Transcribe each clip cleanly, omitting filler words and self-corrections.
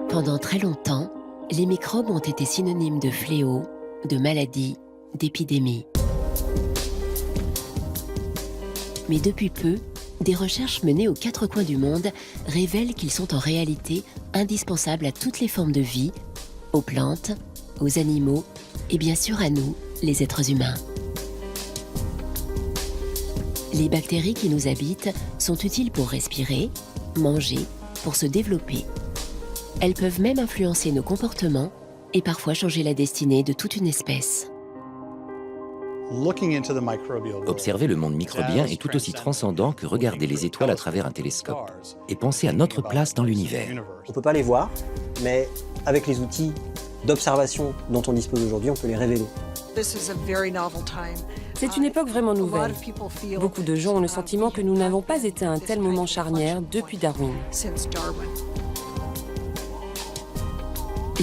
Pendant très longtemps, les microbes ont été synonymes de fléaux, de maladies, d'épidémies. Mais depuis peu, des recherches menées aux quatre coins du monde révèlent qu'ils sont en réalité indispensables à toutes les formes de vie, aux plantes, aux animaux et bien sûr à nous, les êtres humains. Les bactéries qui nous habitent sont utiles pour respirer, manger, pour se développer. Elles peuvent même influencer nos comportements et parfois changer la destinée de toute une espèce. Observer le monde microbien est tout aussi transcendant que regarder les étoiles à travers un télescope et penser à notre place dans l'univers. On ne peut pas les voir, mais avec les outils d'observation dont on dispose aujourd'hui, on peut les révéler. C'est une époque vraiment nouvelle. Beaucoup de gens ont le sentiment que nous n'avons pas été à un tel moment charnière depuis Darwin.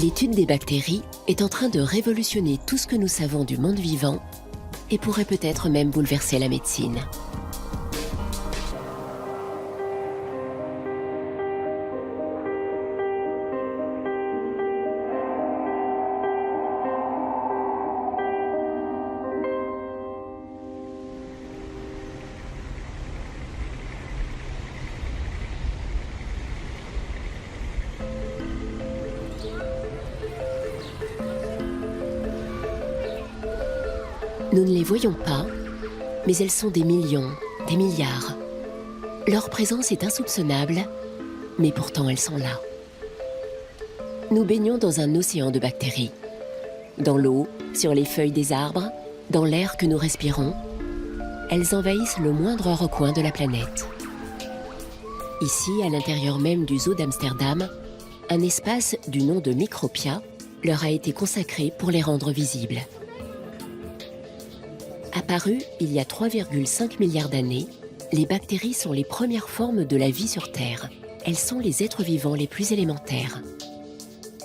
L'étude des bactéries est en train de révolutionner tout ce que nous savons du monde vivant et pourrait peut-être même bouleverser la médecine. Nous ne les voyons pas, mais elles sont des millions, des milliards. Leur présence est insoupçonnable, mais pourtant elles sont là. Nous baignons dans un océan de bactéries. Dans l'eau, sur les feuilles des arbres, dans l'air que nous respirons, elles envahissent le moindre recoin de la planète. Ici, à l'intérieur même du zoo d'Amsterdam, un espace du nom de Micropia leur a été consacré pour les rendre visibles. Apparues il y a 3,5 milliards d'années, les bactéries sont les premières formes de la vie sur Terre. Elles sont les êtres vivants les plus élémentaires.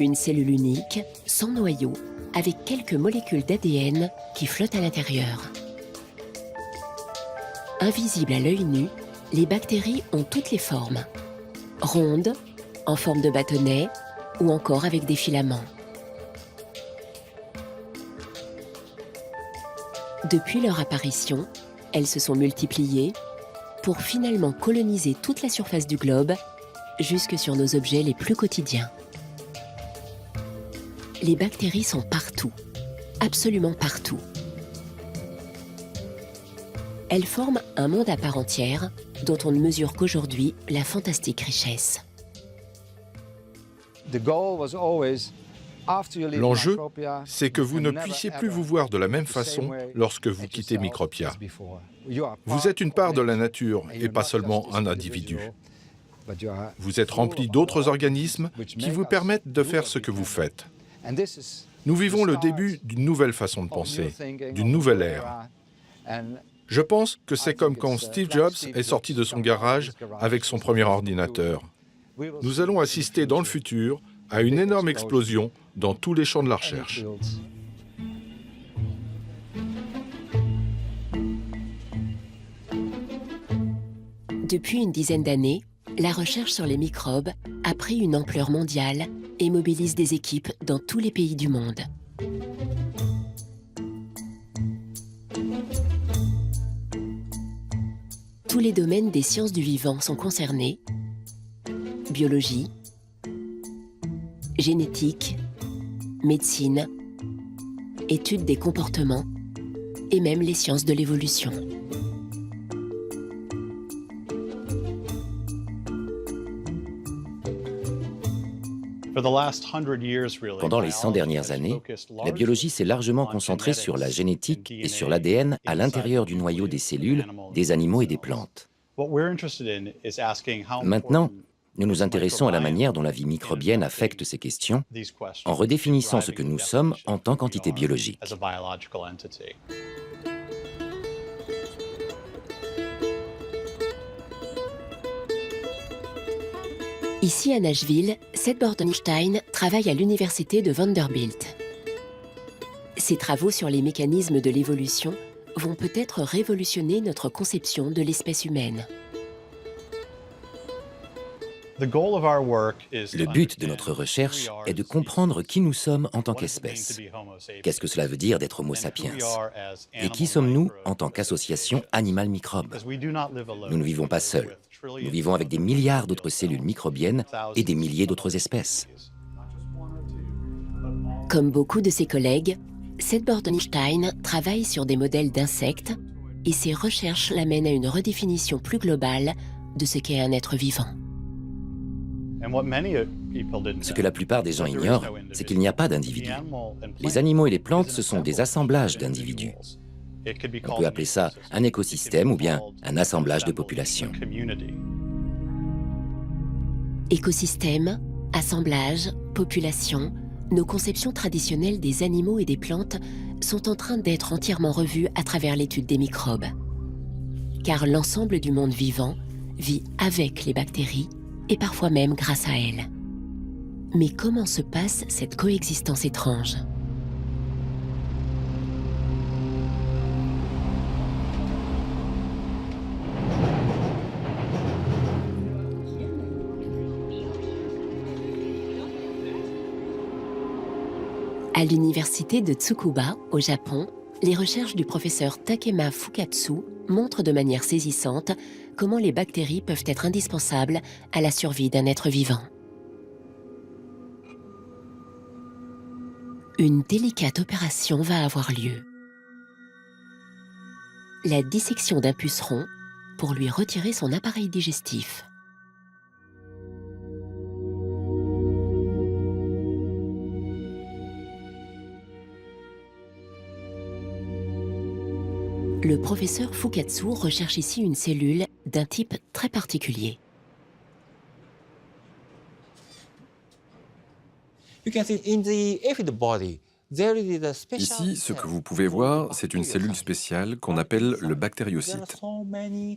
Une cellule unique, sans noyau, avec quelques molécules d'ADN qui flottent à l'intérieur. Invisibles à l'œil nu, les bactéries ont toutes les formes. Rondes, en forme de bâtonnet ou encore avec des filaments. Depuis leur apparition, elles se sont multipliées pour finalement coloniser toute la surface du globe, jusque sur nos objets les plus quotidiens. Les bactéries sont partout, absolument partout. Elles forment un monde à part entière dont on ne mesure qu'aujourd'hui la fantastique richesse. L'enjeu, c'est que vous ne puissiez plus vous voir de la même façon lorsque vous quittez Micropia. Vous êtes une part de la nature et pas seulement un individu. Vous êtes rempli d'autres organismes qui vous permettent de faire ce que vous faites. Nous vivons le début d'une nouvelle façon de penser, d'une nouvelle ère. Je pense que c'est comme quand Steve Jobs est sorti de son garage avec son premier ordinateur. Nous allons assister dans le futur à une énorme explosion dans tous les champs de la recherche. Depuis une dizaine d'années, la recherche sur les microbes a pris une ampleur mondiale et mobilise des équipes dans tous les pays du monde. Tous les domaines des sciences du vivant sont concernés: biologie, génétique, médecine, études des comportements et même les sciences de l'évolution. Pendant les 100 dernières années, la biologie s'est largement concentrée sur la génétique et sur l'ADN à l'intérieur du noyau des cellules, des animaux et des plantes. Maintenant, nous nous intéressons à la manière dont la vie microbienne affecte ces questions en redéfinissant ce que nous sommes en tant qu'entité biologique. Ici à Nashville, Seth Bordenstein travaille à l'université de Vanderbilt. Ses travaux sur les mécanismes de l'évolution vont peut-être révolutionner notre conception de l'espèce humaine. Le but de notre recherche est de comprendre qui nous sommes en tant qu'espèce. Qu'est-ce que cela veut dire d'être Homo sapiens? Et qui sommes-nous en tant qu'association animal-microbe? Nous ne vivons pas seuls. Nous vivons avec des milliards d'autres cellules microbiennes et des milliers d'autres espèces. Comme beaucoup de ses collègues, Seth Bordenstein travaille sur des modèles d'insectes et ses recherches l'amènent à une redéfinition plus globale de ce qu'est un être vivant. Ce que la plupart des gens ignorent, c'est qu'il n'y a pas d'individus. Les animaux et les plantes, ce sont des assemblages d'individus. On peut appeler ça un écosystème ou bien un assemblage de populations. Écosystème, assemblage, population, nos conceptions traditionnelles des animaux et des plantes sont en train d'être entièrement revues à travers l'étude des microbes. Car l'ensemble du monde vivant vit avec les bactéries et parfois même grâce à elles. Mais comment se passe cette coexistence étrange ? À l'université de Tsukuba, au Japon, les recherches du professeur Takema Fukatsu montrent de manière saisissante comment les bactéries peuvent être indispensables à la survie d'un être vivant. Une délicate opération va avoir lieu. La dissection d'un puceron pour lui retirer son appareil digestif. Le professeur Fukatsu recherche ici une cellule d'un type très particulier. Ici, ce que vous pouvez voir, c'est une cellule spéciale qu'on appelle le bactériocyte.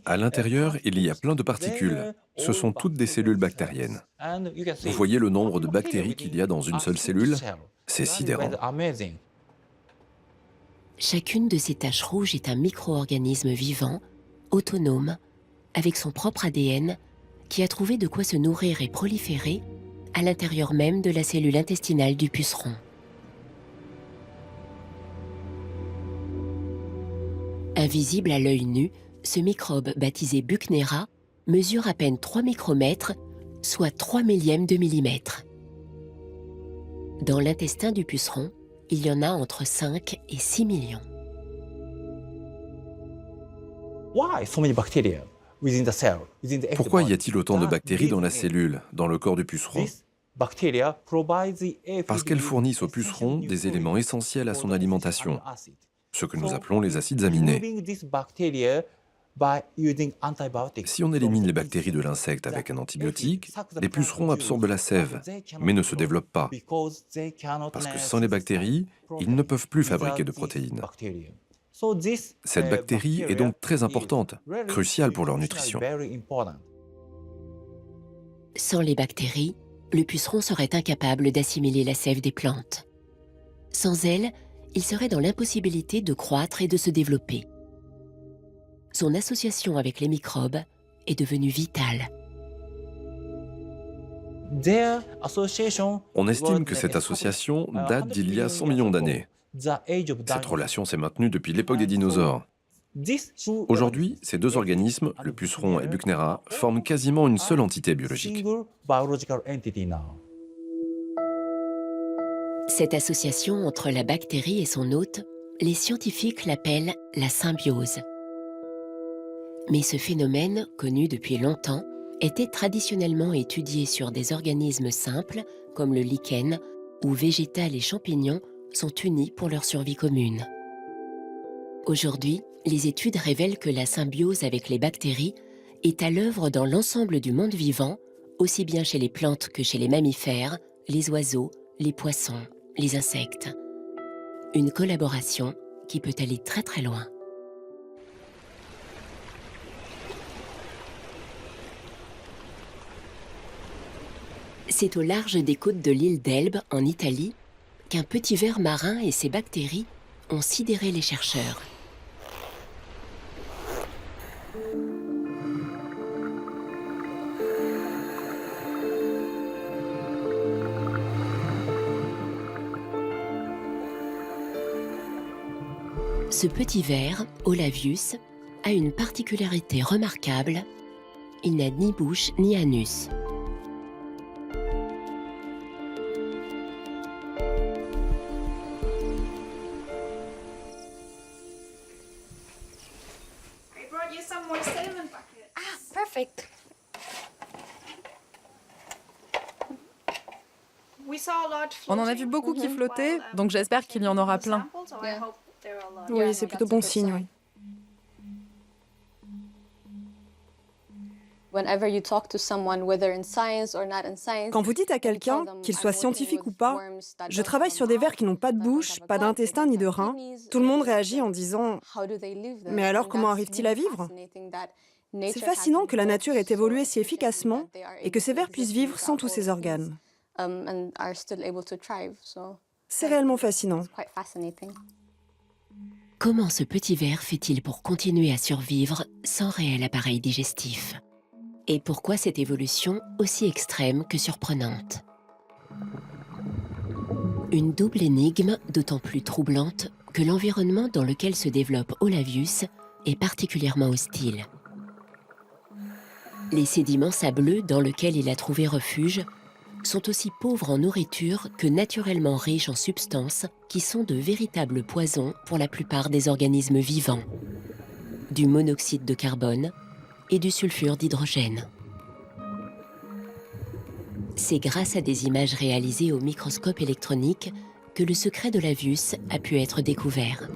À l'intérieur, il y a plein de particules. Ce sont toutes des cellules bactériennes. Vous voyez le nombre de bactéries qu'il y a dans une seule cellule? C'est sidérant. Chacune de ces taches rouges est un micro-organisme vivant, autonome, avec son propre ADN, qui a trouvé de quoi se nourrir et proliférer à l'intérieur même de la cellule intestinale du puceron. Invisible à l'œil nu, ce microbe baptisé Buchnera mesure à peine 3 micromètres, soit 3 millièmes de millimètre. Dans l'intestin du puceron, il y en a entre 5 et 6 millions. Pourquoi y a-t-il autant de bactéries dans la cellule, dans le corps du puceron? Parce qu'elles fournissent au puceron des éléments essentiels à son alimentation, ce que nous appelons les acides aminés. Si on élimine les bactéries de l'insecte avec un antibiotique, les pucerons absorbent la sève, mais ne se développent pas. Parce que sans les bactéries, ils ne peuvent plus fabriquer de protéines. Cette bactérie est donc très importante, cruciale pour leur nutrition. Sans les bactéries, le puceron serait incapable d'assimiler la sève des plantes. Sans elles, il serait dans l'impossibilité de croître et de se développer. Son association avec les microbes est devenue vitale. On estime que cette association date d'il y a 100 millions d'années. Cette relation s'est maintenue depuis l'époque des dinosaures. Aujourd'hui, ces deux organismes, le puceron et Buchnera, forment quasiment une seule entité biologique. Cette association entre la bactérie et son hôte, les scientifiques l'appellent la symbiose. Mais ce phénomène, connu depuis longtemps, était traditionnellement étudié sur des organismes simples, comme le lichen, où végétal et champignons sont unis pour leur survie commune. Aujourd'hui, les études révèlent que la symbiose avec les bactéries est à l'œuvre dans l'ensemble du monde vivant, aussi bien chez les plantes que chez les mammifères, les oiseaux, les poissons, les insectes. Une collaboration qui peut aller très très loin. C'est au large des côtes de l'île d'Elbe, en Italie, qu'un petit ver marin et ses bactéries ont sidéré les chercheurs. Ce petit ver, Olavius, a une particularité remarquable. Il n'a ni bouche ni anus. Perfect. On en a vu beaucoup qui flottaient, donc j'espère qu'il y en aura plein. Oui, c'est plutôt bon signe, oui. Quand vous dites à quelqu'un, qu'il soit scientifique ou pas, je travaille sur des vers qui n'ont pas de bouche, pas d'intestin ni de rein, tout le monde réagit en disant « Mais alors comment arrivent-ils à vivre ?» C'est fascinant que la nature ait évolué si efficacement et que ces vers puissent vivre sans tous ces organes. C'est réellement fascinant. Comment ce petit ver fait-il pour continuer à survivre sans réel appareil digestif? Et pourquoi cette évolution aussi extrême que surprenante? Une double énigme d'autant plus troublante que l'environnement dans lequel se développe Olavius est particulièrement hostile. Les sédiments sableux dans lesquels il a trouvé refuge sont aussi pauvres en nourriture que naturellement riches en substances qui sont de véritables poisons pour la plupart des organismes vivants. Du monoxyde de carbone et du sulfure d'hydrogène. C'est grâce à des images réalisées au microscope électronique que le secret d'Olavius a pu être découvert.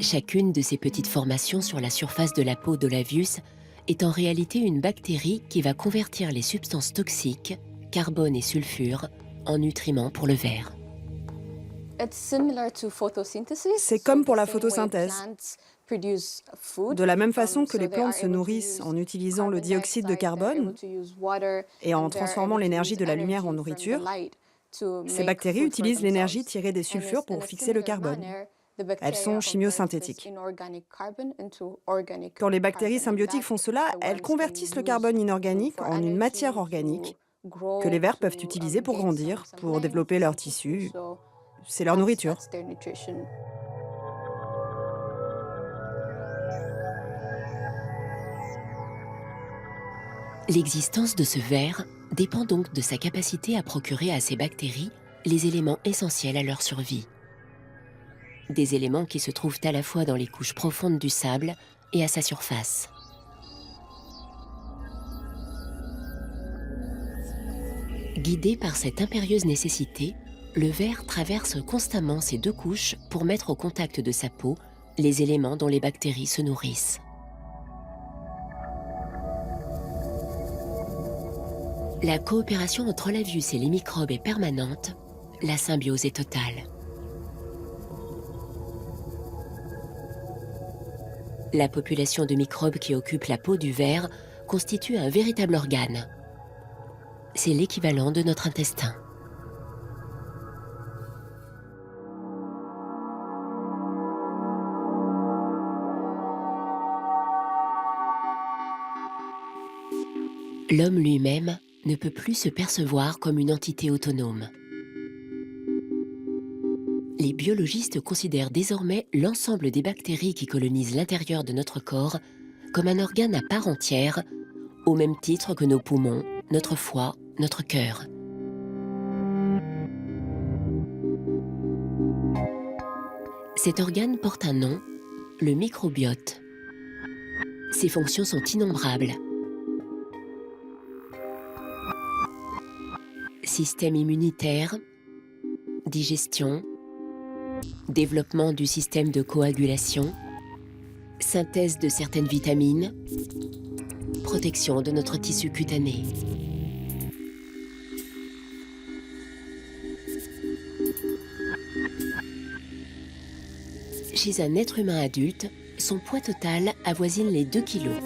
Chacune de ces petites formations sur la surface de la peau d'Olavius est en réalité une bactérie qui va convertir les substances toxiques, carbone et sulfure, en nutriments pour le ver. C'est comme pour la photosynthèse. De la même façon que les plantes se nourrissent en utilisant le dioxyde de carbone et en transformant l'énergie de la lumière en nourriture, ces bactéries utilisent l'énergie tirée des sulfures pour fixer le carbone. Elles sont chimiosynthétiques. Quand les bactéries symbiotiques font cela, elles convertissent le carbone inorganique en une matière organique que les vers peuvent utiliser pour grandir, pour développer leurs tissus. C'est leur nourriture. L'existence de ce ver dépend donc de sa capacité à procurer à ces bactéries les éléments essentiels à leur survie. Des éléments qui se trouvent à la fois dans les couches profondes du sable et à sa surface. Guidé par cette impérieuse nécessité, le ver traverse constamment ces deux couches pour mettre au contact de sa peau les éléments dont les bactéries se nourrissent. La coopération entre Olavius et les microbes est permanente, la symbiose est totale. La population de microbes qui occupe la peau du ver constitue un véritable organe. C'est l'équivalent de notre intestin. L'homme lui-même ne peut plus se percevoir comme une entité autonome. Les biologistes considèrent désormais l'ensemble des bactéries qui colonisent l'intérieur de notre corps comme un organe à part entière, au même titre que nos poumons, notre foie, notre cœur. Cet organe porte un nom, le microbiote. Ses fonctions sont innombrables. Système immunitaire, digestion, développement du système de coagulation, synthèse de certaines vitamines, protection de notre tissu cutané. Chez un être humain adulte, son poids total avoisine les 2 kilos.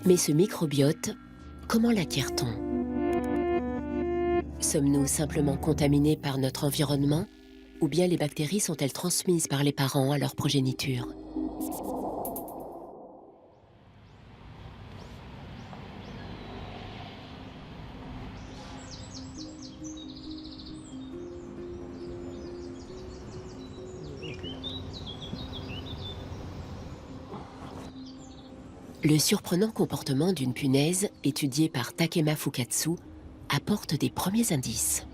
Mais ce microbiote, comment l'acquiert-on ? Sommes-nous simplement contaminés par notre environnement ou bien les bactéries sont-elles transmises par les parents à leur progéniture ? Le surprenant comportement d'une punaise, étudié par Takema Fukatsu, apporte des premiers indices.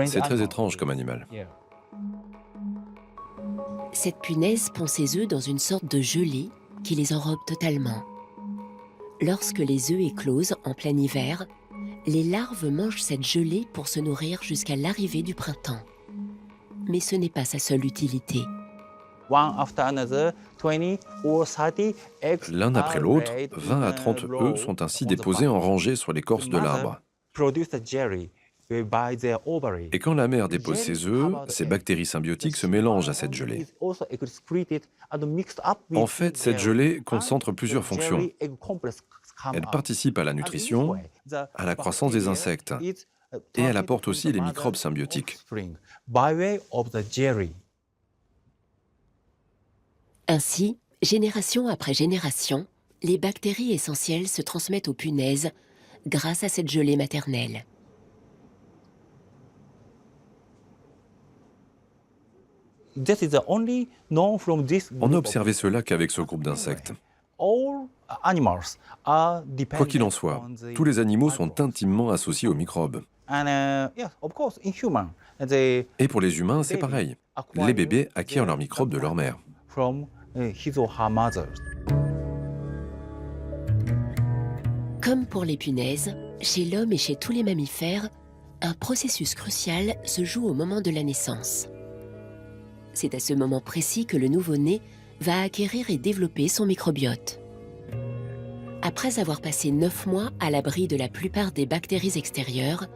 C'est très étrange comme animal. Cette punaise pond ses œufs dans une sorte de gelée qui les enrobe totalement. Lorsque les œufs éclosent en plein hiver, les larves mangent cette gelée pour se nourrir jusqu'à l'arrivée du printemps. Mais ce n'est pas sa seule utilité. L'un après l'autre, 20 à 30 œufs sont ainsi déposés en rangée sur l'écorce de l'arbre. Et quand la mère dépose ses œufs, ces bactéries symbiotiques se mélangent à cette gelée. En fait, cette gelée concentre plusieurs fonctions. Elle participe à la nutrition, à la croissance des insectes, et elle apporte aussi les microbes symbiotiques. Ainsi, génération après génération, les bactéries essentielles se transmettent aux punaises grâce à cette gelée maternelle. On n'a observé cela qu'avec ce groupe d'insectes. Quoi qu'il en soit, tous les animaux sont intimement associés aux microbes. Et pour les humains, c'est pareil. Les bébés acquièrent leurs microbes de leur mère. Comme pour les punaises, chez l'homme et chez tous les mammifères, un processus crucial se joue au moment de la naissance. C'est à ce moment précis que le nouveau-né va acquérir et développer son microbiote. Après avoir passé 9 mois à l'abri de la plupart des bactéries extérieures,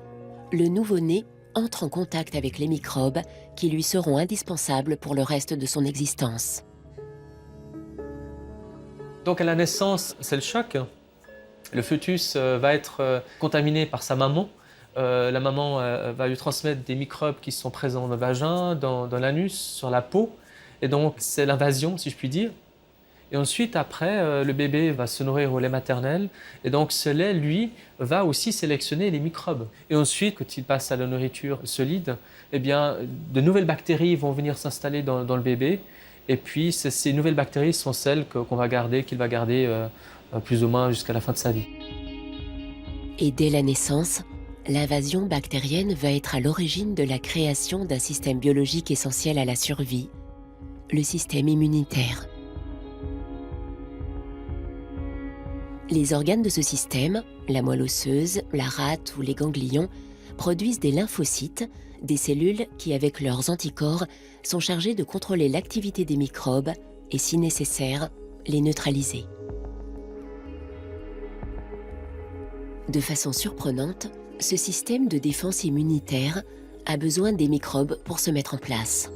le nouveau-né entre en contact avec les microbes qui lui seront indispensables pour le reste de son existence. Donc à la naissance, c'est le choc. Le fœtus va être contaminé par sa maman. La maman va lui transmettre des microbes qui sont présents dans le vagin, dans l'anus, sur la peau. Et donc c'est l'invasion, si je puis dire. Et ensuite, après, le bébé va se nourrir au lait maternel. Et donc ce lait, lui, va aussi sélectionner les microbes. Et ensuite, quand il passe à la nourriture solide, eh bien, de nouvelles bactéries vont venir s'installer dans le bébé. Et puis ces nouvelles bactéries sont celles qu'on va garder, qu'il va garder plus ou moins jusqu'à la fin de sa vie. Et dès la naissance, l'invasion bactérienne va être à l'origine de la création d'un système biologique essentiel à la survie, le système immunitaire. Les organes de ce système, la moelle osseuse, la rate ou les ganglions, produisent des lymphocytes, des cellules qui, avec leurs anticorps, sont chargées de contrôler l'activité des microbes et, si nécessaire, les neutraliser. De façon surprenante, ce système de défense immunitaire a besoin des microbes pour se mettre en place.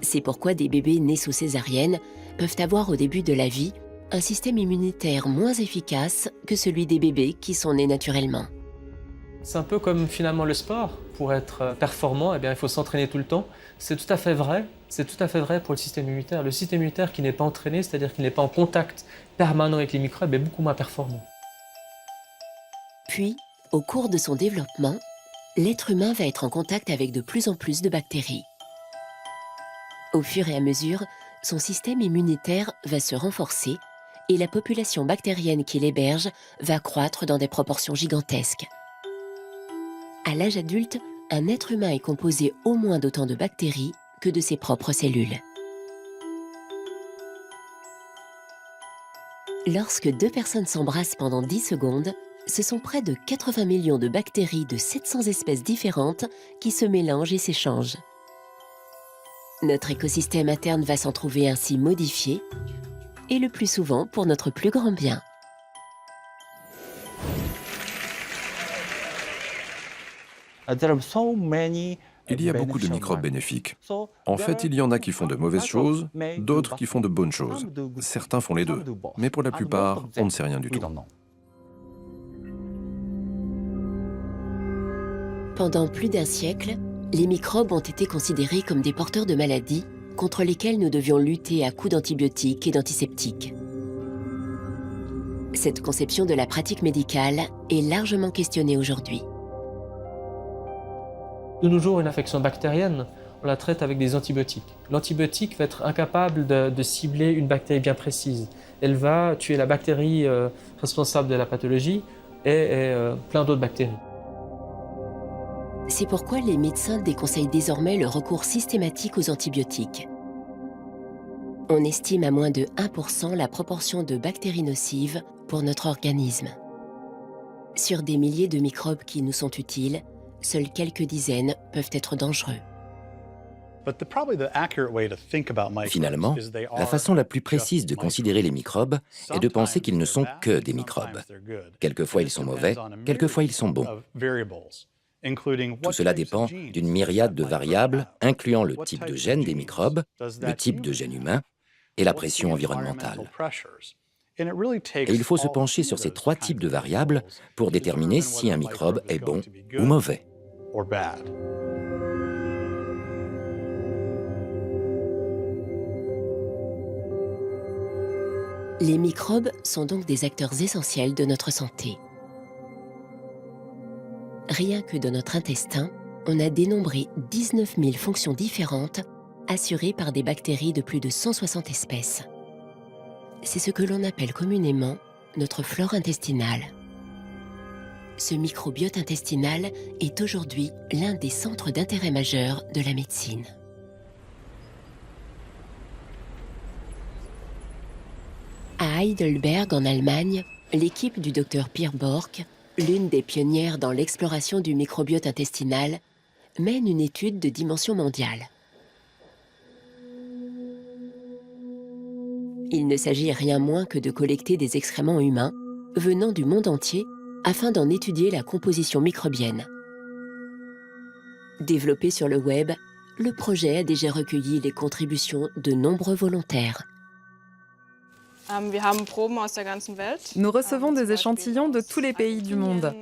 C'est pourquoi des bébés nés sous césarienne peuvent avoir au début de la vie un système immunitaire moins efficace que celui des bébés qui sont nés naturellement. C'est un peu comme finalement le sport. Pour être performant, eh bien, il faut s'entraîner tout le temps. C'est tout à fait vrai. C'est tout à fait vrai pour le système immunitaire. Le système immunitaire qui n'est pas entraîné, c'est-à-dire qui n'est pas en contact permanent avec les microbes, est beaucoup moins performant. Puis, au cours de son développement, l'être humain va être en contact avec de plus en plus de bactéries. Au fur et à mesure, son système immunitaire va se renforcer et la population bactérienne qui l'héberge va croître dans des proportions gigantesques. À l'âge adulte, un être humain est composé au moins d'autant de bactéries que de ses propres cellules. Lorsque deux personnes s'embrassent pendant 10 secondes, ce sont près de 80 millions de bactéries de 700 espèces différentes qui se mélangent et s'échangent. Notre écosystème interne va s'en trouver ainsi modifié, et le plus souvent pour notre plus grand bien. Il y a beaucoup de microbes bénéfiques. En fait, il y en a qui font de mauvaises choses, d'autres qui font de bonnes choses. Certains font les deux, mais pour la plupart, on ne sait rien du tout. Pendant plus d'un siècle, les microbes ont été considérés comme des porteurs de maladies contre lesquelles nous devions lutter à coups d'antibiotiques et d'antiseptiques. Cette conception de la pratique médicale est largement questionnée aujourd'hui. De nos jours, une infection bactérienne, on la traite avec des antibiotiques. L'antibiotique va être incapable de cibler une bactérie bien précise. Elle va tuer la bactérie responsable de la pathologie et plein d'autres bactéries. C'est pourquoi les médecins déconseillent désormais le recours systématique aux antibiotiques. On estime à moins de 1% la proportion de bactéries nocives pour notre organisme. Sur des milliers de microbes qui nous sont utiles, seules quelques dizaines peuvent être dangereux. Finalement, la façon la plus précise de considérer les microbes est de penser qu'ils ne sont que des microbes. Quelquefois ils sont mauvais, quelquefois ils sont bons. Tout cela dépend d'une myriade de variables, incluant le type de gène des microbes, le type de gène humain et la pression environnementale. Et il faut se pencher sur ces trois types de variables pour déterminer si un microbe est bon ou mauvais. Les microbes sont donc des acteurs essentiels de notre santé. Rien que dans notre intestin, on a dénombré 19 000 fonctions différentes assurées par des bactéries de plus de 160 espèces. C'est ce que l'on appelle communément notre flore intestinale. Ce microbiote intestinal est aujourd'hui l'un des centres d'intérêt majeurs de la médecine. À Heidelberg, en Allemagne, l'équipe du Dr Pierre Bork, l'une des pionnières dans l'exploration du microbiote intestinal, mène une étude de dimension mondiale. Il ne s'agit rien moins que de collecter des excréments humains venant du monde entier afin d'en étudier la composition microbienne. Développé sur le web, le projet a déjà recueilli les contributions de nombreux volontaires. Nous recevons des échantillons de tous les pays du monde,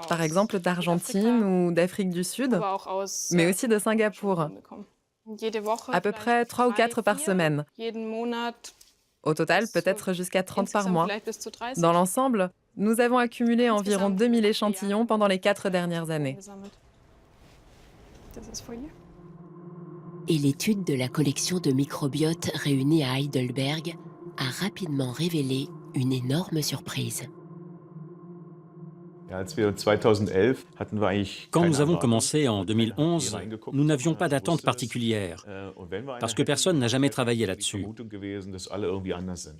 par exemple d'Argentine ou d'Afrique du Sud, mais aussi de Singapour, à peu près 3 ou 4 par semaine. Au total, peut-être jusqu'à 30 par mois. Dans l'ensemble, nous avons accumulé environ 2000 échantillons pendant les 4 dernières années. Et l'étude de la collection de microbiotes réunis à Heidelberg a rapidement révélé une énorme surprise. Quand nous avons commencé en 2011, nous n'avions pas d'attente particulière, parce que personne n'a jamais travaillé là-dessus.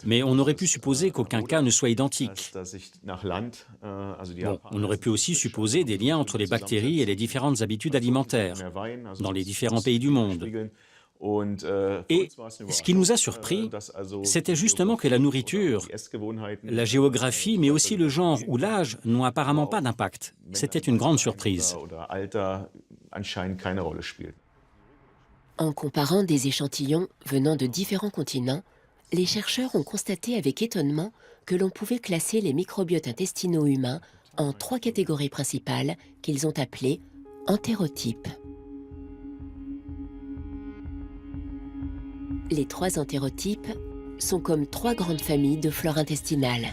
Mais on aurait pu supposer qu'aucun cas ne soit identique. Bon, on aurait pu aussi supposer des liens entre les bactéries et les différentes habitudes alimentaires dans les différents pays du monde. Et ce qui nous a surpris, c'était justement que la nourriture, la géographie, mais aussi le genre ou l'âge n'ont apparemment pas d'impact. C'était une grande surprise. En comparant des échantillons venant de différents continents, les chercheurs ont constaté avec étonnement que l'on pouvait classer les microbiotes intestinaux humains en 3 catégories principales qu'ils ont appelées entérotypes. Les 3 entérotypes sont comme 3 grandes familles de flore intestinale.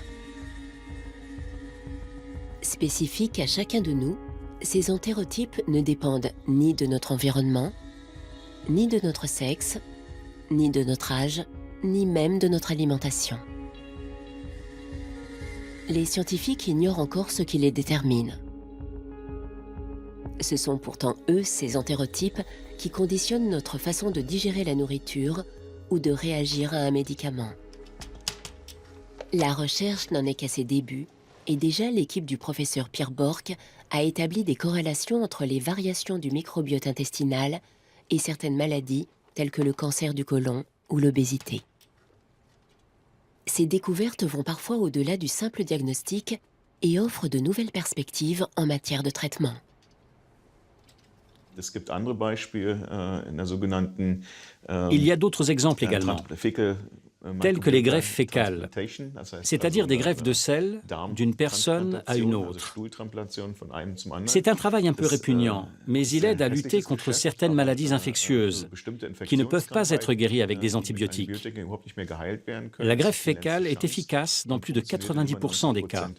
Spécifiques à chacun de nous, ces entérotypes ne dépendent ni de notre environnement, ni de notre sexe, ni de notre âge, ni même de notre alimentation. Les scientifiques ignorent encore ce qui les détermine. Ce sont pourtant eux, ces entérotypes, qui conditionnent notre façon de digérer la nourriture ou de réagir à un médicament. La recherche n'en est qu'à ses débuts, et déjà l'équipe du professeur Pierre Bork a établi des corrélations entre les variations du microbiote intestinal et certaines maladies telles que le cancer du côlon ou l'obésité. Ces découvertes vont parfois au-delà du simple diagnostic et offrent de nouvelles perspectives en matière de traitement. Il y a d'autres exemples également. telles que les greffes fécales, c'est-à-dire des greffes de selles d'une personne à une autre. C'est un travail un peu répugnant, mais il aide à lutter contre certaines maladies infectieuses qui ne peuvent pas être guéries avec des antibiotiques. La greffe fécale est efficace dans plus de 90% des cas.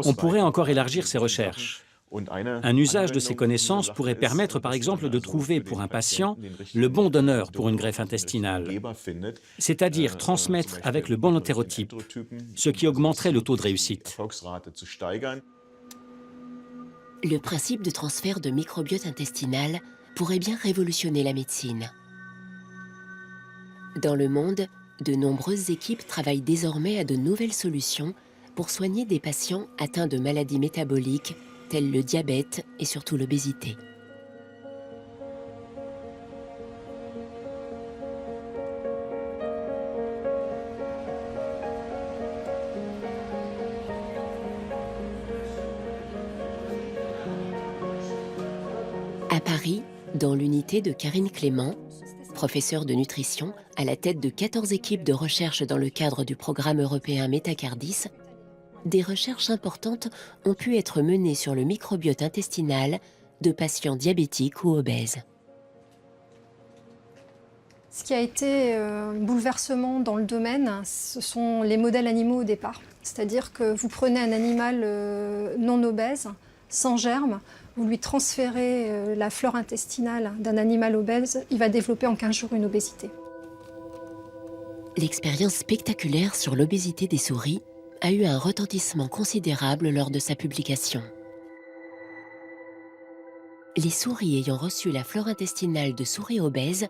On pourrait encore élargir ces recherches. Un usage de ces connaissances pourrait permettre, par exemple, de trouver pour un patient le bon donneur pour une greffe intestinale, c'est-à-dire transmettre avec le bon entérotype, ce qui augmenterait le taux de réussite. Le principe de transfert de microbiote intestinal pourrait bien révolutionner la médecine. Dans le monde, de nombreuses équipes travaillent désormais à de nouvelles solutions pour soigner des patients atteints de maladies métaboliques tels le diabète et surtout l'obésité. À Paris, dans l'unité de Karine Clément, professeure de nutrition à la tête de 14 équipes de recherche dans le cadre du programme européen Métacardis, des recherches importantes ont pu être menées sur le microbiote intestinal de patients diabétiques ou obèses. Ce qui a été un bouleversement dans le domaine, ce sont les modèles animaux au départ. C'est-à-dire que vous prenez un animal non obèse, sans germe, vous lui transférez la flore intestinale d'un animal obèse, il va développer en 15 jours une obésité. L'expérience spectaculaire sur l'obésité des souris a eu un retentissement considérable lors de sa publication. Les souris ayant reçu la flore intestinale de souris obèses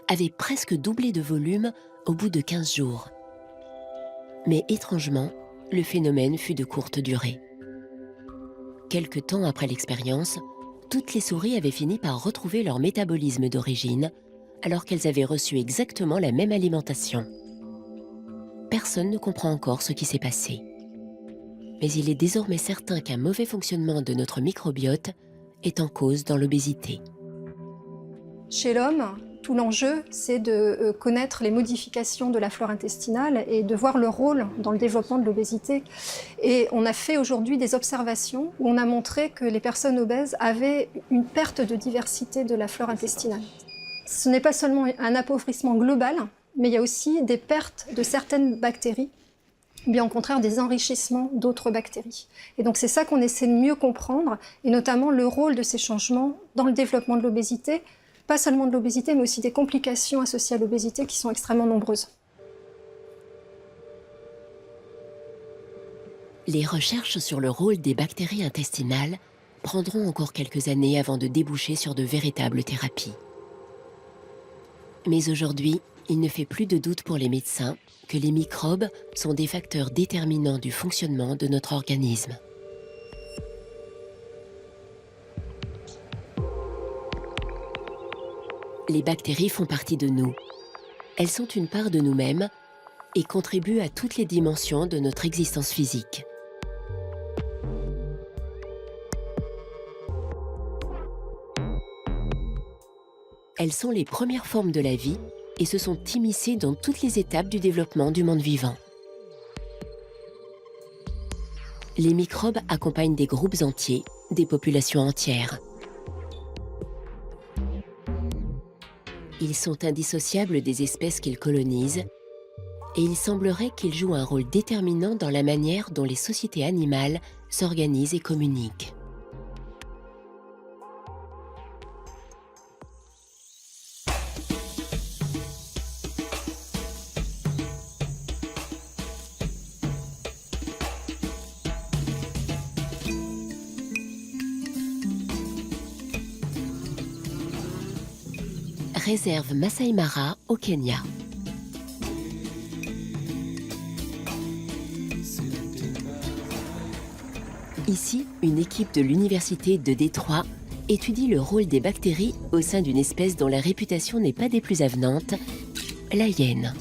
avaient presque doublé de volume au bout de 15 jours. Mais étrangement, le phénomène fut de courte durée. Quelque temps après l'expérience, toutes les souris avaient fini par retrouver leur métabolisme d'origine, alors qu'elles avaient reçu exactement la même alimentation. Personne ne comprend encore ce qui s'est passé. Mais il est désormais certain qu'un mauvais fonctionnement de notre microbiote est en cause dans l'obésité. Chez l'homme, tout l'enjeu, c'est de connaître les modifications de la flore intestinale et de voir leur rôle dans le développement de l'obésité. Et on a fait aujourd'hui des observations où on a montré que les personnes obèses avaient une perte de diversité de la flore intestinale. Ce n'est pas seulement un appauvrissement global, mais il y a aussi des pertes de certaines bactéries, ou bien au contraire des enrichissements d'autres bactéries. Et donc c'est ça qu'on essaie de mieux comprendre, et notamment le rôle de ces changements dans le développement de l'obésité, pas seulement de l'obésité, mais aussi des complications associées à l'obésité qui sont extrêmement nombreuses. Les recherches sur le rôle des bactéries intestinales prendront encore quelques années avant de déboucher sur de véritables thérapies. Mais aujourd'hui, il ne fait plus de doute pour les médecins que les microbes sont des facteurs déterminants du fonctionnement de notre organisme. Les bactéries font partie de nous. Elles sont une part de nous-mêmes et contribuent à toutes les dimensions de notre existence physique. Elles sont les premières formes de la vie et se sont immiscées dans toutes les étapes du développement du monde vivant. Les microbes accompagnent des groupes entiers, des populations entières. Ils sont indissociables des espèces qu'ils colonisent et il semblerait qu'ils jouent un rôle déterminant dans la manière dont les sociétés animales s'organisent et communiquent. Réserve Masai Mara au Kenya. Ici, une équipe de l'université de Détroit étudie le rôle des bactéries au sein d'une espèce dont la réputation n'est pas des plus avenantes, la hyène.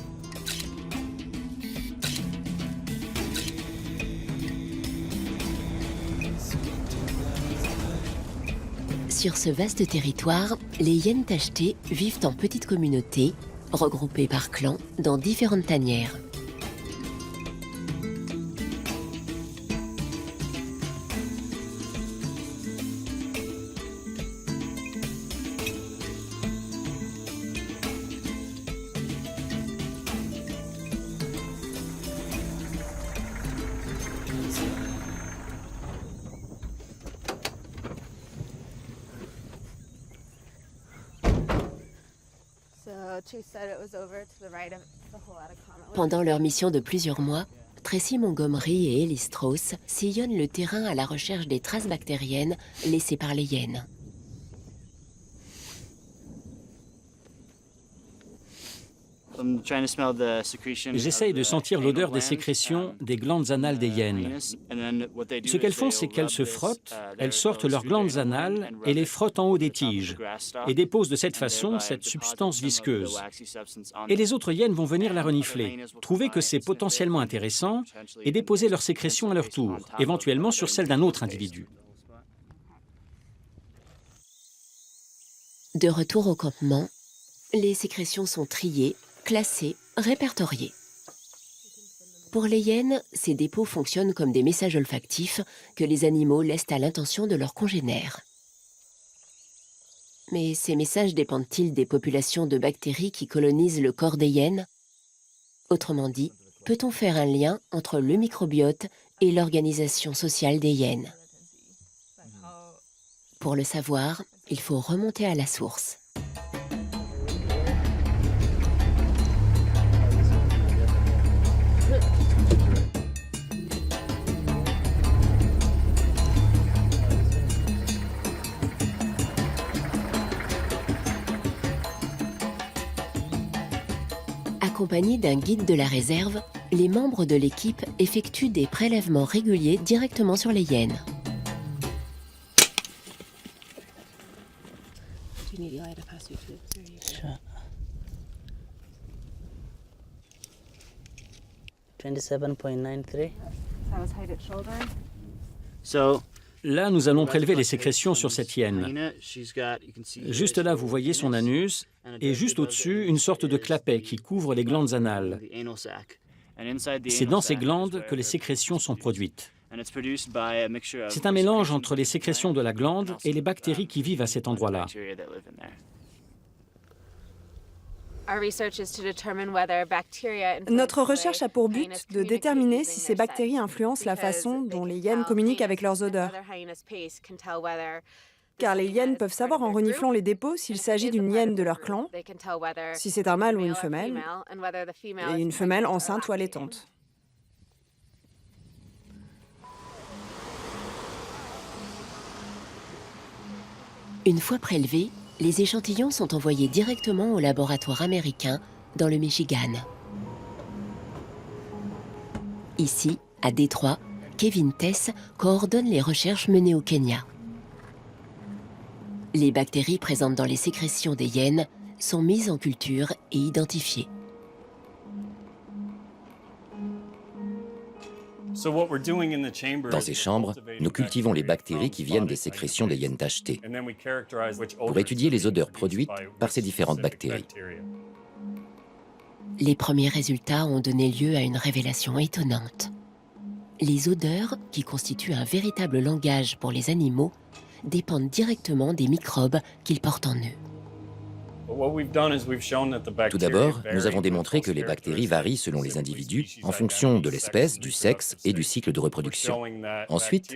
Sur ce vaste territoire, les hyènes tachetées vivent en petites communautés, regroupés par clans dans différentes tanières. Pendant leur mission de plusieurs mois, Tracy Montgomery et Ellie Strauss sillonnent le terrain à la recherche des traces bactériennes laissées par les hyènes. J'essaye de sentir l'odeur des sécrétions des glandes anales des hyènes. Ce qu'elles font, c'est qu'elles se frottent, elles sortent leurs glandes anales et les frottent en haut des tiges, et déposent de cette façon cette substance visqueuse. Et les autres hyènes vont venir la renifler, trouver que c'est potentiellement intéressant, et déposer leurs sécrétions à leur tour, éventuellement sur celle d'un autre individu. De retour au campement, les sécrétions sont triées, classés, répertoriés. Pour les hyènes, ces dépôts fonctionnent comme des messages olfactifs que les animaux laissent à l'intention de leurs congénères. Mais ces messages dépendent-ils des populations de bactéries qui colonisent le corps des hyènes? Autrement dit, peut-on faire un lien entre le microbiote et l'organisation sociale des hyènes? Pour le savoir, il faut remonter à la source. Accompagnés d'un guide de la réserve, les membres de l'équipe effectuent des prélèvements réguliers directement sur les hyènes. Là, nous allons prélever les sécrétions sur cette hyène. Juste là, vous voyez son anus, et juste au-dessus, une sorte de clapet qui couvre les glandes anales. C'est dans ces glandes que les sécrétions sont produites. C'est un mélange entre les sécrétions de la glande et les bactéries qui vivent à cet endroit-là. Notre recherche a pour but de déterminer si ces bactéries influencent la façon dont les hyènes communiquent avec leurs odeurs. Car les hyènes peuvent savoir en reniflant les dépôts s'il s'agit d'une hyène de leur clan, si c'est un mâle ou une femelle, et une femelle enceinte ou allaitante. Une fois prélevés, les échantillons sont envoyés directement au laboratoire américain dans le Michigan. Ici, à Détroit, Kevin Tess coordonne les recherches menées au Kenya. Les bactéries présentes dans les sécrétions des hyènes sont mises en culture et identifiées. Dans ces chambres, nous cultivons les bactéries qui viennent des sécrétions des hyènes tachetées pour étudier les odeurs produites par ces différentes bactéries. Les premiers résultats ont donné lieu à une révélation étonnante. Les odeurs, qui constituent un véritable langage pour les animaux, dépendent directement des microbes qu'ils portent en eux. Tout d'abord, nous avons démontré que les bactéries varient selon les individus en fonction de l'espèce, du sexe et du cycle de reproduction. Ensuite,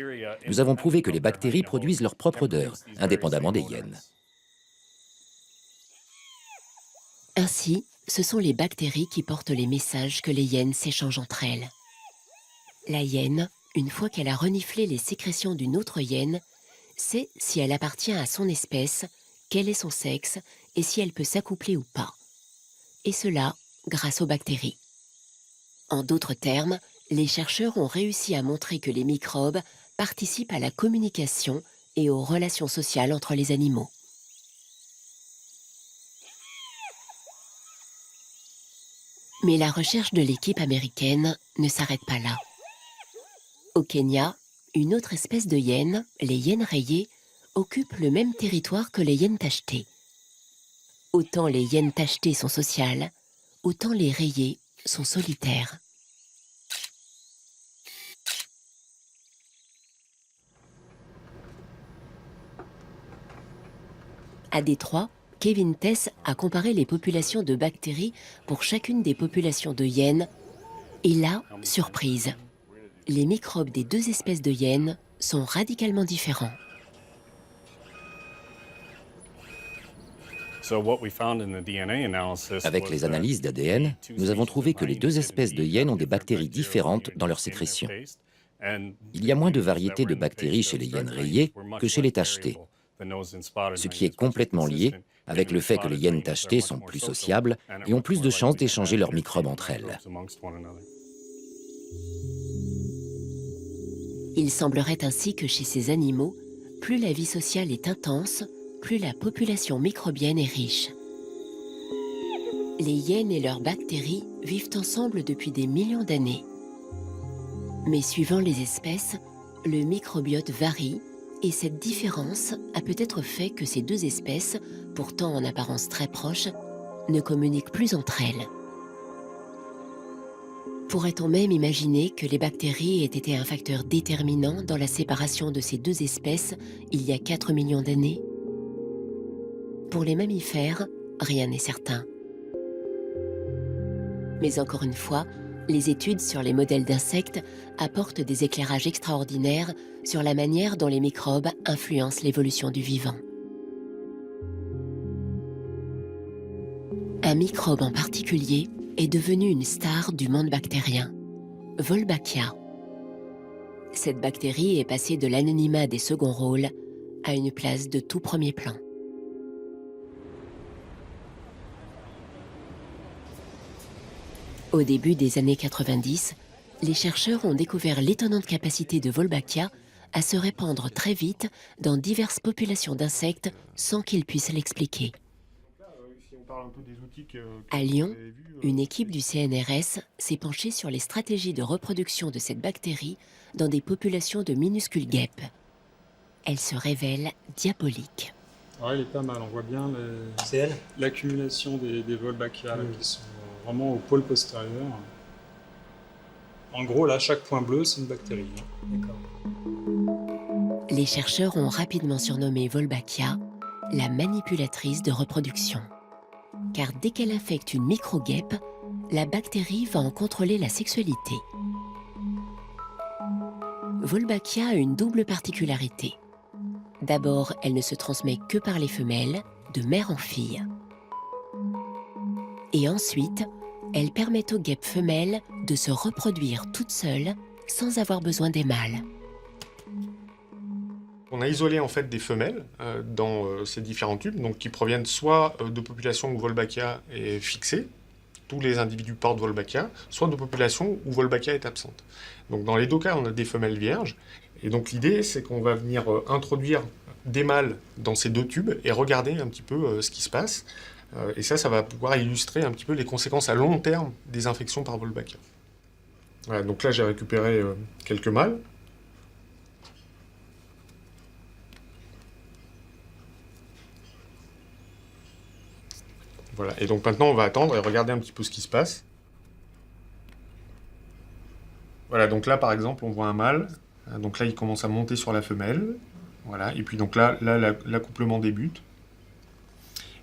nous avons prouvé que les bactéries produisent leur propre odeur, indépendamment des hyènes. Ainsi, ce sont les bactéries qui portent les messages que les hyènes s'échangent entre elles. La hyène, une fois qu'elle a reniflé les sécrétions d'une autre hyène, sait si elle appartient à son espèce, quel est son sexe et si elle peut s'accoupler ou pas. Et cela grâce aux bactéries. En d'autres termes, les chercheurs ont réussi à montrer que les microbes participent à la communication et aux relations sociales entre les animaux. Mais la recherche de l'équipe américaine ne s'arrête pas là. Au Kenya, une autre espèce de hyène, les hyènes rayées, occupe le même territoire que les hyènes tachetées. Autant les hyènes tachetées sont sociales, autant les rayées sont solitaires. À Détroit, Kevin Tess a comparé les populations de bactéries pour chacune des populations de hyènes. Et là, surprise, les microbes des deux espèces de hyènes sont radicalement différents. Avec les analyses d'ADN, nous avons trouvé que les deux espèces de hyènes ont des bactéries différentes dans leur sécrétion. Il y a moins de variétés de bactéries chez les hyènes rayées que chez les tachetées, ce qui est complètement lié avec le fait que les hyènes tachetées sont plus sociables et ont plus de chances d'échanger leurs microbes entre elles. Il semblerait ainsi que chez ces animaux, plus la vie sociale est intense, plus la population microbienne est riche. Les hyènes et leurs bactéries vivent ensemble depuis des millions d'années. Mais suivant les espèces, le microbiote varie et cette différence a peut-être fait que ces deux espèces, pourtant en apparence très proches, ne communiquent plus entre elles. Pourrait-on même imaginer que les bactéries aient été un facteur déterminant dans la séparation de ces deux espèces il y a 4 millions d'années? Pour les mammifères, rien n'est certain. Mais encore une fois, les études sur les modèles d'insectes apportent des éclairages extraordinaires sur la manière dont les microbes influencent l'évolution du vivant. Un microbe en particulier est devenu une star du monde bactérien, Wolbachia. Cette bactérie est passée de l'anonymat des seconds rôles à une place de tout premier plan. Au début des années 90, les chercheurs ont découvert l'étonnante capacité de Wolbachia à se répandre très vite dans diverses populations d'insectes sans qu'ils puissent l'expliquer. À Lyon, une équipe du CNRS s'est penchée sur les stratégies de reproduction de cette bactérie dans des populations de minuscules guêpes. Elle se révèle diabolique. Ouais, elle est pas mal, on voit bien l'accumulation des Wolbachia qui sont vraiment au pôle postérieur. En gros, là, chaque point bleu, c'est une bactérie. D'accord. Les chercheurs ont rapidement surnommé Wolbachia la manipulatrice de reproduction. Car dès qu'elle infecte une micro-guêpe, la bactérie va en contrôler la sexualité. Wolbachia a une double particularité. D'abord, elle ne se transmet que par les femelles, de mère en fille. Et ensuite, elle permet aux guêpes femelles de se reproduire toutes seules sans avoir besoin des mâles. On a isolé en fait des femelles dans ces différents tubes, donc qui proviennent soit de populations où Wolbachia est fixée, tous les individus portent Wolbachia, soit de populations où Wolbachia est absente. Donc dans les deux cas, on a des femelles vierges, et donc l'idée c'est qu'on va venir introduire des mâles dans ces deux tubes et regarder un petit peu ce qui se passe. Et ça va pouvoir illustrer un petit peu les conséquences à long terme des infections par Wolbachia. Voilà, donc là j'ai récupéré quelques mâles. Voilà, et donc maintenant on va attendre et regarder un petit peu ce qui se passe. Voilà, donc là par exemple on voit un mâle, donc là il commence à monter sur la femelle, voilà, et puis donc là l'accouplement débute.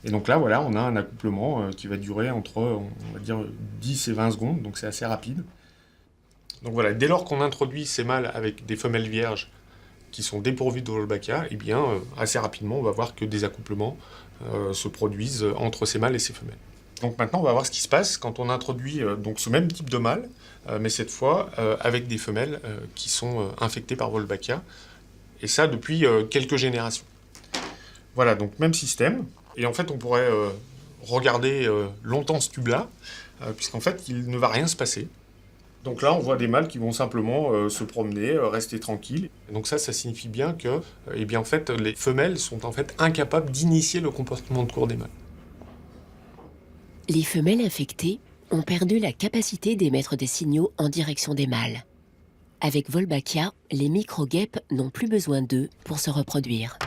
Et donc là voilà, on a un accouplement qui va durer entre, on va dire, 10 et 20 secondes, donc c'est assez rapide. Donc voilà, dès lors qu'on introduit ces mâles avec des femelles vierges qui sont dépourvues de Wolbachia, eh bien assez rapidement on va voir que des accouplements se produisent entre ces mâles et ces femelles. Donc maintenant on va voir ce qui se passe quand on introduit donc ce même type de mâle, mais cette fois avec des femelles qui sont infectées par Wolbachia, et ça depuis quelques générations. Voilà, donc même système, et en fait on pourrait regarder longtemps ce tube-là, puisqu'en fait il ne va rien se passer. Donc là on voit des mâles qui vont simplement se promener, rester tranquilles. Et donc ça signifie bien que eh bien, en fait, les femelles sont en fait incapables d'initier le comportement de cours des mâles. Les femelles infectées ont perdu la capacité d'émettre des signaux en direction des mâles. Avec Wolbachia, les micro-guêpes n'ont plus besoin d'eux pour se reproduire.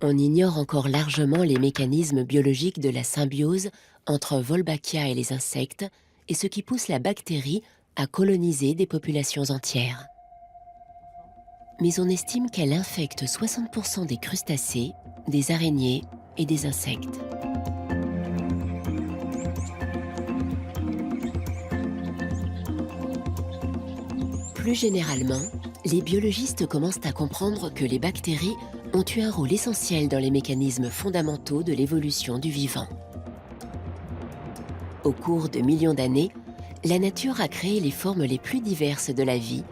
On ignore encore largement les mécanismes biologiques de la symbiose entre Wolbachia et les insectes et ce qui pousse la bactérie à coloniser des populations entières. Mais on estime qu'elle infecte 60% des crustacés, des araignées et des insectes. Plus généralement, les biologistes commencent à comprendre que les bactéries ont eu un rôle essentiel dans les mécanismes fondamentaux de l'évolution du vivant. Au cours de millions d'années, la nature a créé les formes les plus diverses de la vie,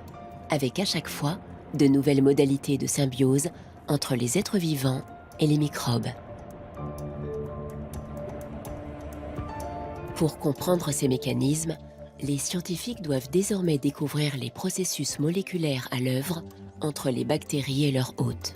avec à chaque fois de nouvelles modalités de symbiose entre les êtres vivants et les microbes. Pour comprendre ces mécanismes, les scientifiques doivent désormais découvrir les processus moléculaires à l'œuvre entre les bactéries et leurs hôtes.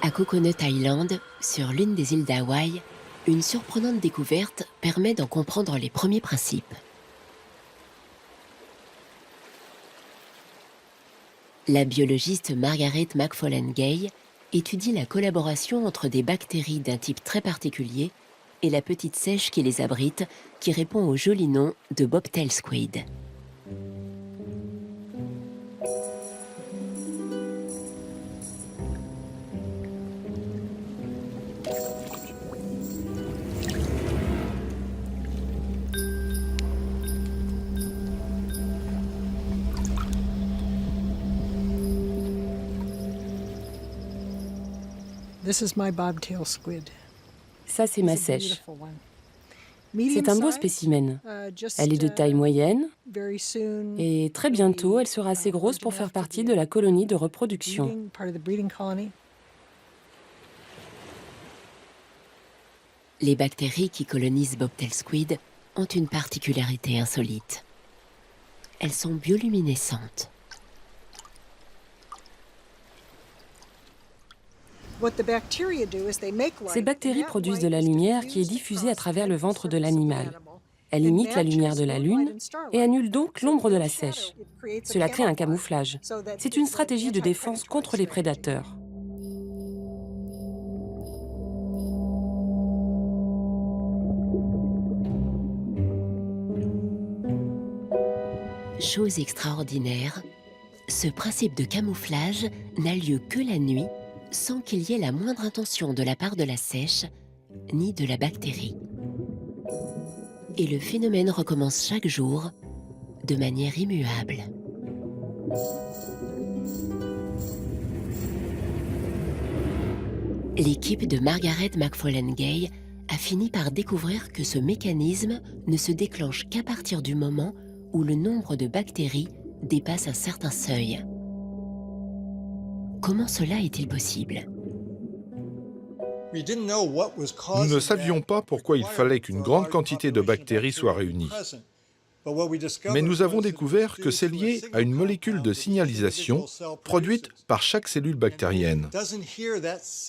À Coconut Island, sur l'une des îles d'Hawaï, une surprenante découverte permet d'en comprendre les premiers principes. La biologiste Margaret McFarlane-Gay étudie la collaboration entre des bactéries d'un type très particulier et la petite seiche qui les abrite, qui répond au joli nom de bobtail squid. Ça, c'est ma seiche. C'est un beau spécimen. Elle est de taille moyenne et très bientôt, elle sera assez grosse pour faire partie de la colonie de reproduction. Les bactéries qui colonisent bobtail squid ont une particularité insolite. Elles sont bioluminescentes. Ces bactéries produisent de la lumière qui est diffusée à travers le ventre de l'animal. Elle imite la lumière de la lune et annule donc l'ombre de la seiche. Cela crée un camouflage. C'est une stratégie de défense contre les prédateurs. Chose extraordinaire, ce principe de camouflage n'a lieu que la nuit, sans qu'il y ait la moindre intention de la part de la seiche, ni de la bactérie. Et le phénomène recommence chaque jour, de manière immuable. L'équipe de Margaret McFarlane-Gay a fini par découvrir que ce mécanisme ne se déclenche qu'à partir du moment où le nombre de bactéries dépasse un certain seuil. Comment cela est-il possible ? Nous ne savions pas pourquoi il fallait qu'une grande quantité de bactéries soit réunie. Mais nous avons découvert que c'est lié à une molécule de signalisation produite par chaque cellule bactérienne.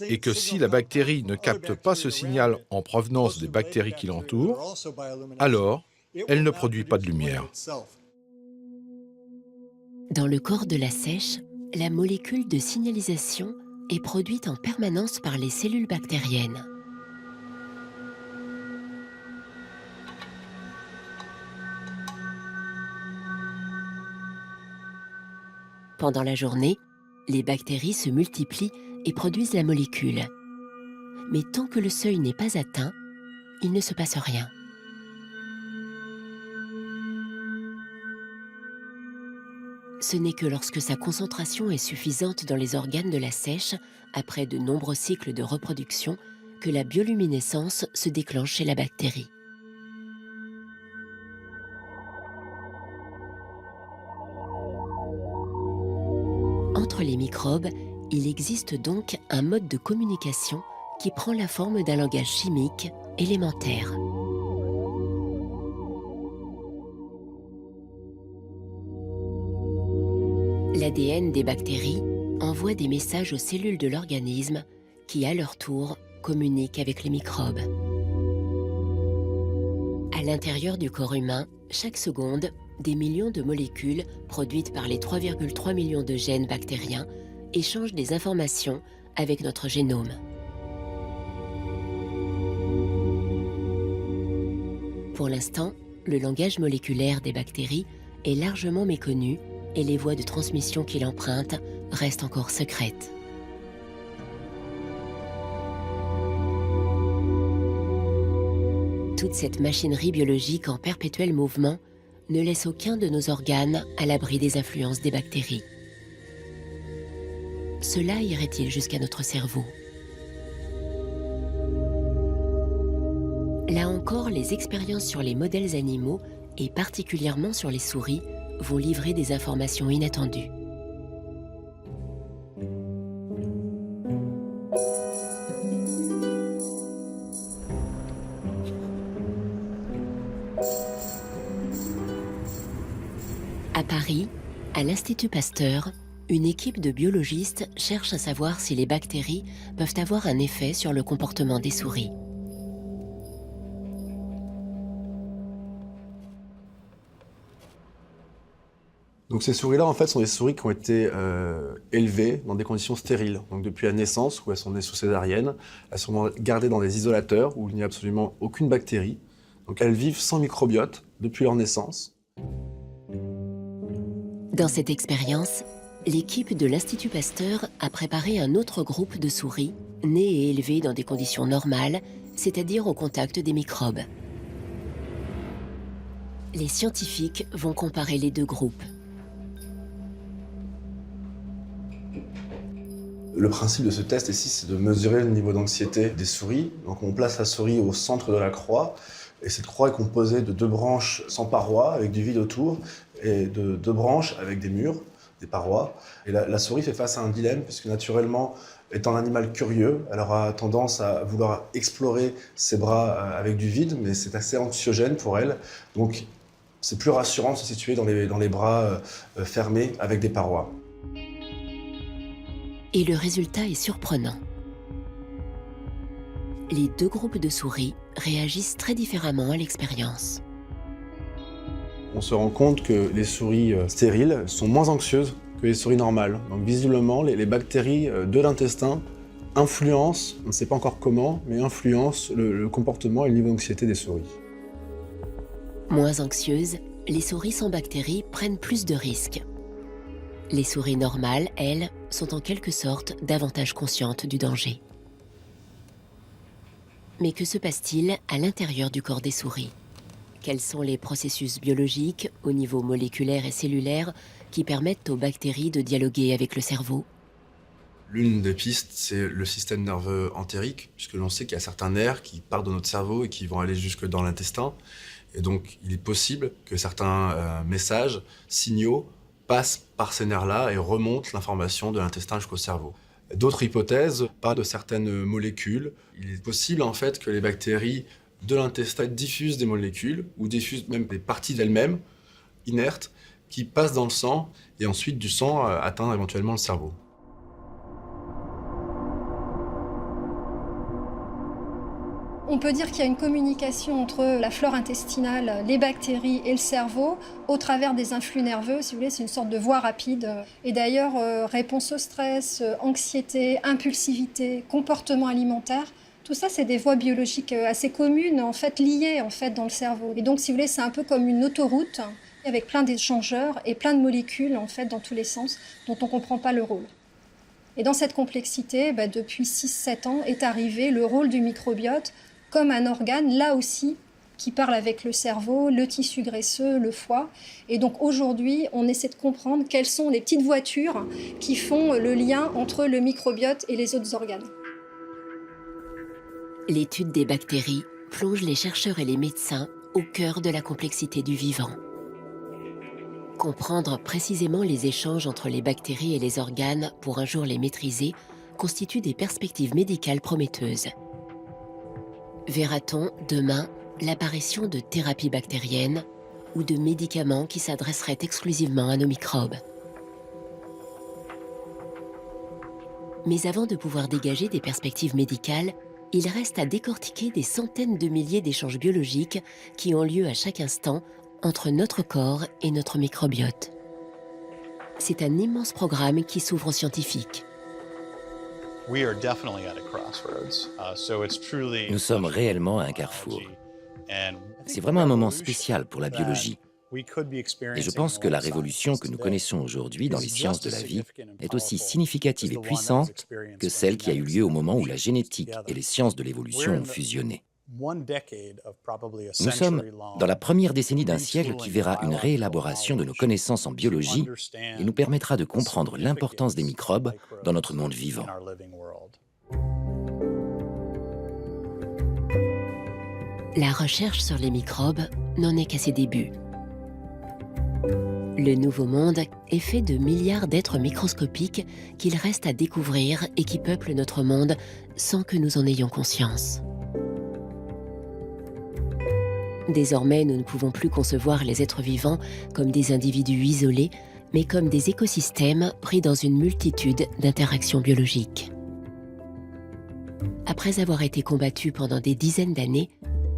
Et que si la bactérie ne capte pas ce signal en provenance des bactéries qui l'entourent, alors elle ne produit pas de lumière. Dans le corps de la seiche, la molécule de signalisation est produite en permanence par les cellules bactériennes. Pendant la journée, les bactéries se multiplient et produisent la molécule. Mais tant que le seuil n'est pas atteint, il ne se passe rien. Ce n'est que lorsque sa concentration est suffisante dans les organes de la seiche, après de nombreux cycles de reproduction, que la bioluminescence se déclenche chez la bactérie. Entre les microbes, il existe donc un mode de communication qui prend la forme d'un langage chimique élémentaire. L'ADN des bactéries envoie des messages aux cellules de l'organisme qui, à leur tour, communique avec les microbes. À l'intérieur du corps humain, chaque seconde, des millions de molécules produites par les 3,3 millions de gènes bactériens échangent des informations avec notre génome. Pour l'instant, le langage moléculaire des bactéries est largement méconnu et les voies de transmission qu'il emprunte restent encore secrètes. Toute cette machinerie biologique en perpétuel mouvement ne laisse aucun de nos organes à l'abri des influences des bactéries. Cela irait-il jusqu'à notre cerveau? Là encore, les expériences sur les modèles animaux, et particulièrement sur les souris, vont livrer des informations inattendues. À Paris, à l'Institut Pasteur, une équipe de biologistes cherche à savoir si les bactéries peuvent avoir un effet sur le comportement des souris. Donc ces souris-là, en fait, sont des souris qui ont été élevées dans des conditions stériles. Donc depuis la naissance, où elles sont nées sous césarienne, elles sont gardées dans des isolateurs où il n'y a absolument aucune bactérie. Donc elles vivent sans microbiote depuis leur naissance. Dans cette expérience, l'équipe de l'Institut Pasteur a préparé un autre groupe de souris nées et élevées dans des conditions normales, c'est-à-dire au contact des microbes. Les scientifiques vont comparer les deux groupes. Le principe de ce test ici, c'est de mesurer le niveau d'anxiété des souris. Donc on place la souris au centre de la croix, et cette croix est composée de 2 branches sans parois, avec du vide autour, et de 2 branches avec des murs, des parois. Et la souris fait face à un dilemme, puisque naturellement, étant un animal curieux, elle aura tendance à vouloir explorer ses bras avec du vide, mais c'est assez anxiogène pour elle. Donc c'est plus rassurant de se situer dans les bras fermés avec des parois. Et le résultat est surprenant. Les deux groupes de souris réagissent très différemment à l'expérience. On se rend compte que les souris stériles sont moins anxieuses que les souris normales. Donc visiblement, les bactéries de l'intestin influencent, on ne sait pas encore comment, mais influencent le comportement et le niveau d'anxiété des souris. Moins anxieuses, les souris sans bactéries prennent plus de risques. Les souris normales, elles, sont en quelque sorte davantage conscientes du danger. Mais que se passe-t-il à l'intérieur du corps des souris? Quels sont les processus biologiques, au niveau moléculaire et cellulaire, qui permettent aux bactéries de dialoguer avec le cerveau? L'une des pistes, c'est le système nerveux entérique, puisque l'on sait qu'il y a certains nerfs qui partent de notre cerveau et qui vont aller jusque dans l'intestin. Et donc, il est possible que certains messages, signaux, passent par ces nerfs-là et remontent l'information de l'intestin jusqu'au cerveau. D'autres hypothèses parlent de certaines molécules. Il est possible en fait que les bactéries de l'intestin diffusent des molécules ou diffusent même des parties d'elles-mêmes, inertes, qui passent dans le sang et ensuite du sang atteint éventuellement le cerveau. On peut dire qu'il y a une communication entre la flore intestinale, les bactéries et le cerveau au travers des influx nerveux. Si vous voulez, c'est une sorte de voie rapide. Et d'ailleurs, réponse au stress, anxiété, impulsivité, comportement alimentaire, tout ça, c'est des voies biologiques assez communes, en fait, liées en fait, dans le cerveau. Et donc, si vous voulez, c'est un peu comme une autoroute avec plein d'échangeurs et plein de molécules en fait, dans tous les sens dont on ne comprend pas le rôle. Et dans cette complexité, depuis 6-7 ans, est arrivé le rôle du microbiote comme un organe, là aussi, qui parle avec le cerveau, le tissu graisseux, le foie. Et donc aujourd'hui, on essaie de comprendre quelles sont les petites voitures qui font le lien entre le microbiote et les autres organes. L'étude des bactéries plonge les chercheurs et les médecins au cœur de la complexité du vivant. Comprendre précisément les échanges entre les bactéries et les organes pour un jour les maîtriser constitue des perspectives médicales prometteuses. Verra-t-on demain l'apparition de thérapies bactériennes ou de médicaments qui s'adresseraient exclusivement à nos microbes? Mais avant de pouvoir dégager des perspectives médicales, il reste à décortiquer des centaines de milliers d'échanges biologiques qui ont lieu à chaque instant entre notre corps et notre microbiote. C'est un immense programme qui s'ouvre aux scientifiques. Nous sommes réellement à un carrefour. C'est vraiment un moment spécial pour la biologie. Et je pense que la révolution que nous connaissons aujourd'hui dans les sciences de la vie est aussi significative et puissante que celle qui a eu lieu au moment où la génétique et les sciences de l'évolution ont fusionné. Nous sommes dans la première décennie d'un siècle qui verra une réélaboration de nos connaissances en biologie et nous permettra de comprendre l'importance des microbes dans notre monde vivant. La recherche sur les microbes n'en est qu'à ses débuts. Le Nouveau Monde est fait de milliards d'êtres microscopiques qu'il reste à découvrir et qui peuplent notre monde sans que nous en ayons conscience. Désormais, nous ne pouvons plus concevoir les êtres vivants comme des individus isolés, mais comme des écosystèmes pris dans une multitude d'interactions biologiques. Après avoir été combattues pendant des dizaines d'années,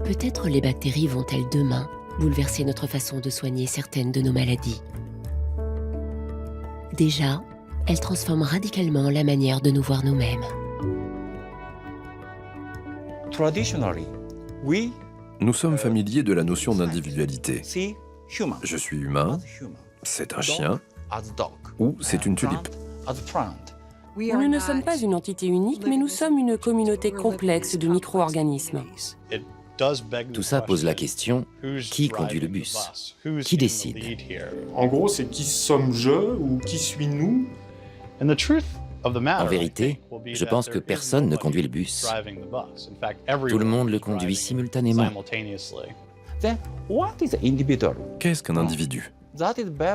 peut-être les bactéries vont-elles demain bouleverser notre façon de soigner certaines de nos maladies. Déjà, elles transforment radicalement la manière de nous voir nous-mêmes. Nous sommes familiers de la notion d'individualité. Je suis humain, c'est un chien, ou c'est une tulipe. Nous ne sommes pas une entité unique, mais nous sommes une communauté complexe de micro-organismes. Tout ça pose la question, qui conduit le bus? Qui décide? En gros, c'est qui sommes-je ou qui suis-nous? En vérité, je pense que personne ne conduit le bus. Tout le monde le conduit simultanément. Qu'est-ce qu'un individu?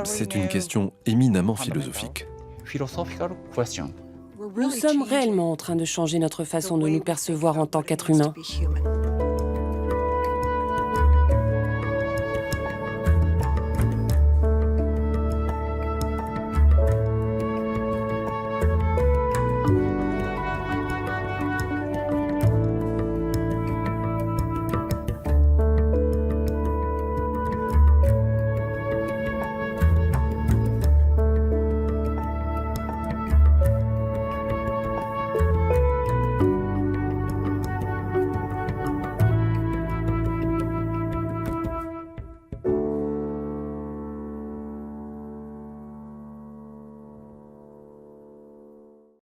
C'est une question éminemment philosophique. Nous sommes réellement en train de changer notre façon de nous percevoir en tant qu'êtres humains.